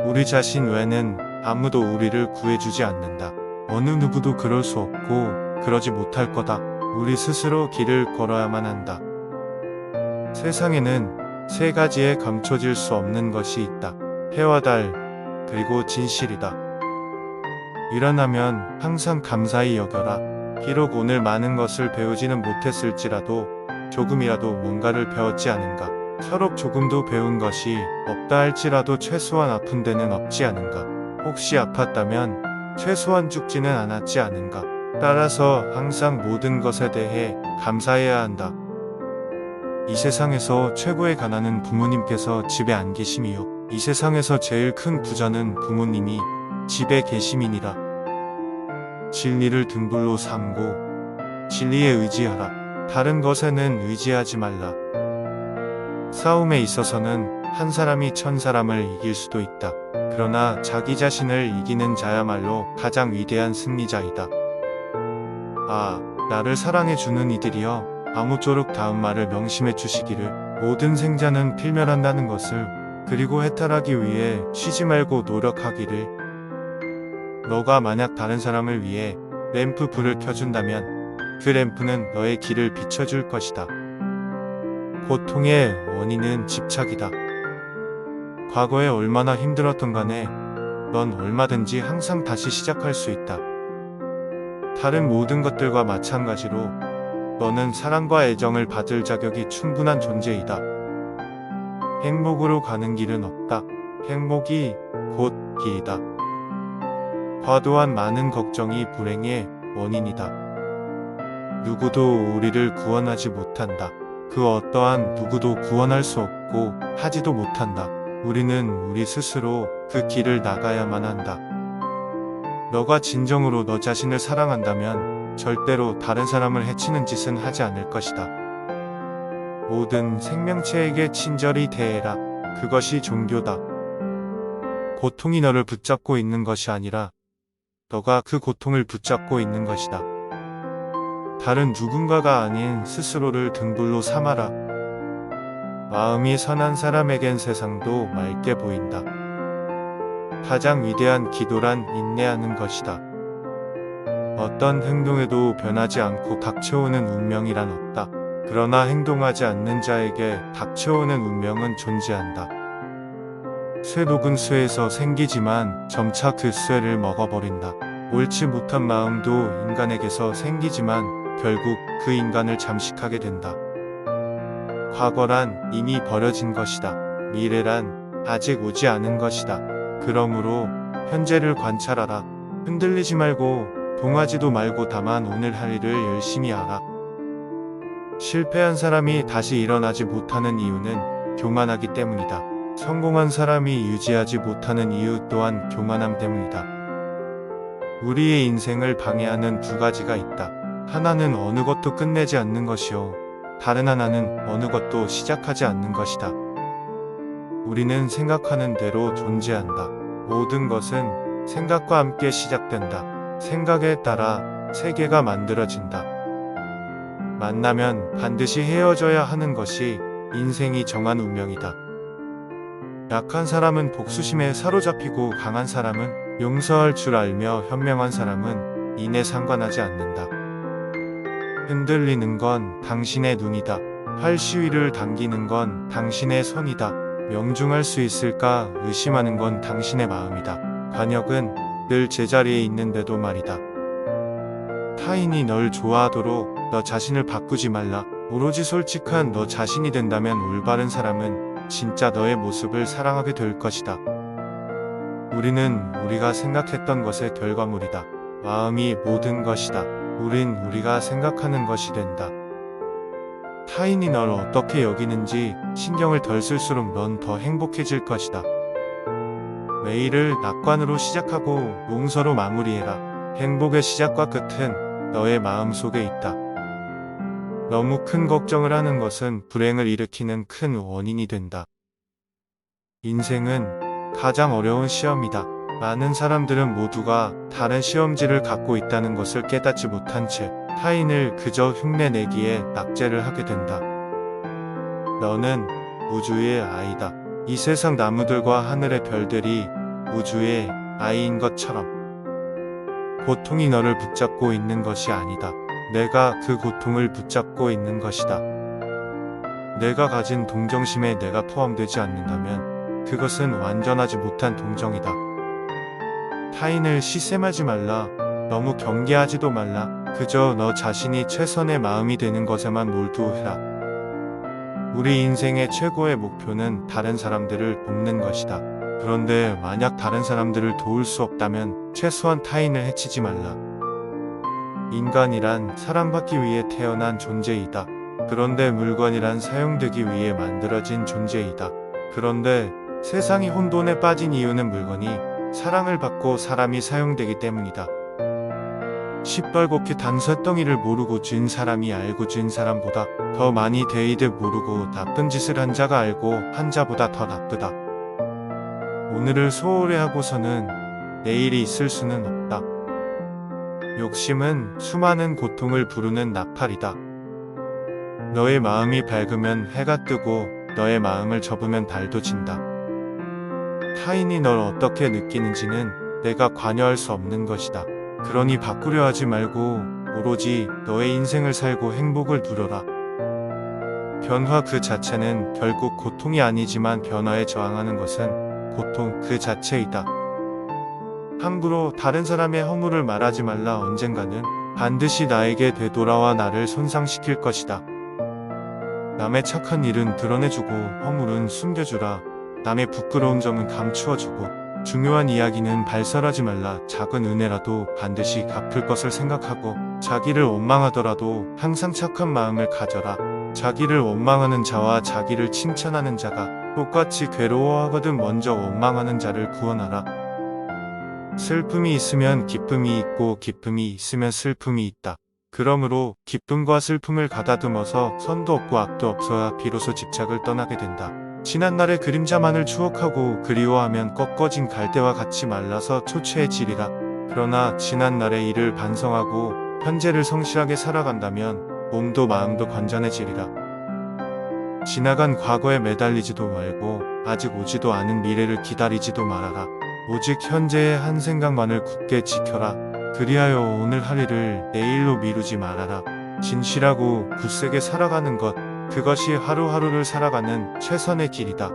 우리 자신 외에는 아무도 우리를 구해주지 않는다. 어느 누구도 그럴 수 없고 그러지 못할 거다. 우리 스스로 길을 걸어야만 한다. 세상에는 세 가지에 감춰질 수 없는 것이 있다. 해와 달, 그리고 진실이다. 일어나면 항상 감사히 여겨라. 비록 오늘 많은 것을 배우지는 못했을지라도 조금이라도 뭔가를 배웠지 않은가. 서로 조금도 배운 것이 없다 할지라도 최소한 아픈 데는 없지 않은가. 혹시 아팠다면 최소한 죽지는 않았지 않은가. 따라서 항상 모든 것에 대해 감사해야 한다. 이 세상에서 최고의 가난은 부모님께서 집에 안 계심이요. 이 세상에서 제일 큰 부자는 부모님이 집에 계심이니라. 진리를 등불로 삼고 진리에 의지하라. 다른 것에는 의지하지 말라. 싸움에 있어서는 한 사람이 천 사람을 이길 수도 있다. 그러나 자기 자신을 이기는 자야말로 가장 위대한 승리자이다. 아, 나를 사랑해주는 이들이여, 아무쪼록 다음 말을 명심해 주시기를. 모든 생자는 필멸한다는 것을, 그리고 해탈하기 위해 쉬지 말고 노력하기를. 너가 만약 다른 사람을 위해 램프 불을 켜준다면 그 램프는 너의 길을 비춰줄 것이다. 고통의 원인은 집착이다. 과거에 얼마나 힘들었던 간에 넌 얼마든지 항상 다시 시작할 수 있다. 다른 모든 것들과 마찬가지로 너는 사랑과 애정을 받을 자격이 충분한 존재이다. 행복으로 가는 길은 없다. 행복이 곧 길이다. 과도한 많은 걱정이 불행의 원인이다. 누구도 우리를 구원하지 못한다. 그 어떠한 누구도 구원할 수 없고 하지도 못한다. 우리는 우리 스스로 그 길을 나가야만 한다. 너가 진정으로 너 자신을 사랑한다면 절대로 다른 사람을 해치는 짓은 하지 않을 것이다. 모든 생명체에게 친절히 대해라. 그것이 종교다. 고통이 너를 붙잡고 있는 것이 아니라 너가 그 고통을 붙잡고 있는 것이다. 다른 누군가가 아닌 스스로를 등불로 삼아라. 마음이 선한 사람에겐 세상도 맑게 보인다. 가장 위대한 기도란 인내하는 것이다. 어떤 행동에도 변하지 않고 닥쳐오는 운명이란 없다. 그러나 행동하지 않는 자에게 닥쳐오는 운명은 존재한다. 쇠독은 쇠에서 생기지만 점차 그 쇠를 먹어버린다. 옳지 못한 마음도 인간에게서 생기지만 결국 그 인간을 잠식하게 된다. 과거란 이미 버려진 것이다. 미래란 아직 오지 않은 것이다. 그러므로 현재를 관찰하라. 흔들리지 말고 동하지도 말고 다만 오늘 할 일을 열심히 하라. 실패한 사람이 다시 일어나지 못하는 이유는 교만하기 때문이다. 성공한 사람이 유지하지 못하는 이유 또한 교만함 때문이다. 우리의 인생을 방해하는 두 가지가 있다. 하나는 어느 것도 끝내지 않는 것이요, 다른 하나는 어느 것도 시작하지 않는 것이다. 우리는 생각하는 대로 존재한다. 모든 것은 생각과 함께 시작된다. 생각에 따라 세계가 만들어진다. 만나면 반드시 헤어져야 하는 것이 인생이 정한 운명이다. 약한 사람은 복수심에 사로잡히고 강한 사람은 용서할 줄 알며 현명한 사람은 인에 상관하지 않는다. 흔들리는 건 당신의 눈이다. 활 시위를 당기는 건 당신의 손이다. 명중할 수 있을까 의심하는 건 당신의 마음이다. 관역은 늘 제자리에 있는데도 말이다. 타인이 널 좋아하도록 너 자신을 바꾸지 말라. 오로지 솔직한 너 자신이 된다면 올바른 사람은 진짜 너의 모습을 사랑하게 될 것이다. 우리는 우리가 생각했던 것의 결과물이다. 마음이 모든 것이다. 우린 우리가 생각하는 것이 된다. 타인이 널 어떻게 여기는지 신경을 덜 쓸수록 넌 더 행복해질 것이다. 매일을 낙관으로 시작하고 용서로 마무리해라. 행복의 시작과 끝은 너의 마음 속에 있다. 너무 큰 걱정을 하는 것은 불행을 일으키는 큰 원인이 된다. 인생은 가장 어려운 시험이다. 많은 사람들은 모두가 다른 시험지를 갖고 있다는 것을 깨닫지 못한 채 타인을 그저 흉내내기에 낙제를 하게 된다. 너는 우주의 아이다. 이 세상 나무들과 하늘의 별들이 우주의 아이인 것처럼. 고통이 너를 붙잡고 있는 것이 아니다. 내가 그 고통을 붙잡고 있는 것이다. 내가 가진 동정심에 내가 포함되지 않는다면 그것은 완전하지 못한 동정이다. 타인을 시샘하지 말라. 너무 경계하지도 말라. 그저 너 자신이 최선의 마음이 되는 것에만 몰두해라. 우리 인생의 최고의 목표는 다른 사람들을 돕는 것이다. 그런데 만약 다른 사람들을 도울 수 없다면 최소한 타인을 해치지 말라. 인간이란 사랑받기 위해 태어난 존재이다. 그런데 물건이란 사용되기 위해 만들어진 존재이다. 그런데 세상이 혼돈에 빠진 이유는 물건이 사랑을 받고 사람이 사용되기 때문이다. 시뻘겋게 단서덩이를 모르고 쥔 사람이 알고 쥔 사람보다 더 많이 데이듯 모르고 나쁜 짓을 한 자가 알고 한 자보다 더 나쁘다. 오늘을 소홀히 하고서는 내일이 있을 수는 없다. 욕심은 수많은 고통을 부르는 나팔이다. 너의 마음이 밝으면 해가 뜨고 너의 마음을 접으면 달도 진다. 타인이 널 어떻게 느끼는지는 내가 관여할 수 없는 것이다. 그러니 바꾸려 하지 말고 오로지 너의 인생을 살고 행복을 누려라. 변화 그 자체는 결국 고통이 아니지만 변화에 저항하는 것은 고통 그 자체이다. 함부로 다른 사람의 허물을 말하지 말라. 언젠가는 반드시 나에게 되돌아와 나를 손상시킬 것이다. 남의 착한 일은 드러내주고 허물은 숨겨주라. 남의 부끄러운 점은 감추어주고 중요한 이야기는 발설하지 말라. 작은 은혜라도 반드시 갚을 것을 생각하고 자기를 원망하더라도 항상 착한 마음을 가져라. 자기를 원망하는 자와 자기를 칭찬하는 자가 똑같이 괴로워하거든. 먼저 원망하는 자를 구원하라. 슬픔이 있으면 기쁨이 있고 기쁨이 있으면 슬픔이 있다. 그러므로 기쁨과 슬픔을 가다듬어서 선도 없고 악도 없어야 비로소 집착을 떠나게 된다. 지난날의 그림자만을 추억하고 그리워하면 꺾어진 갈대와 같이 말라서 초췌해지리라. 그러나 지난날의 일을 반성하고 현재를 성실하게 살아간다면 몸도 마음도 건전해지리라. 지나간 과거에 매달리지도 말고 아직 오지도 않은 미래를 기다리지도 말아라. 오직 현재의 한 생각만을 굳게 지켜라. 그리하여 오늘 할 일을 내일로 미루지 말아라. 진실하고 굳세게 살아가는 것, 그것이 하루하루를 살아가는 최선의 길이다.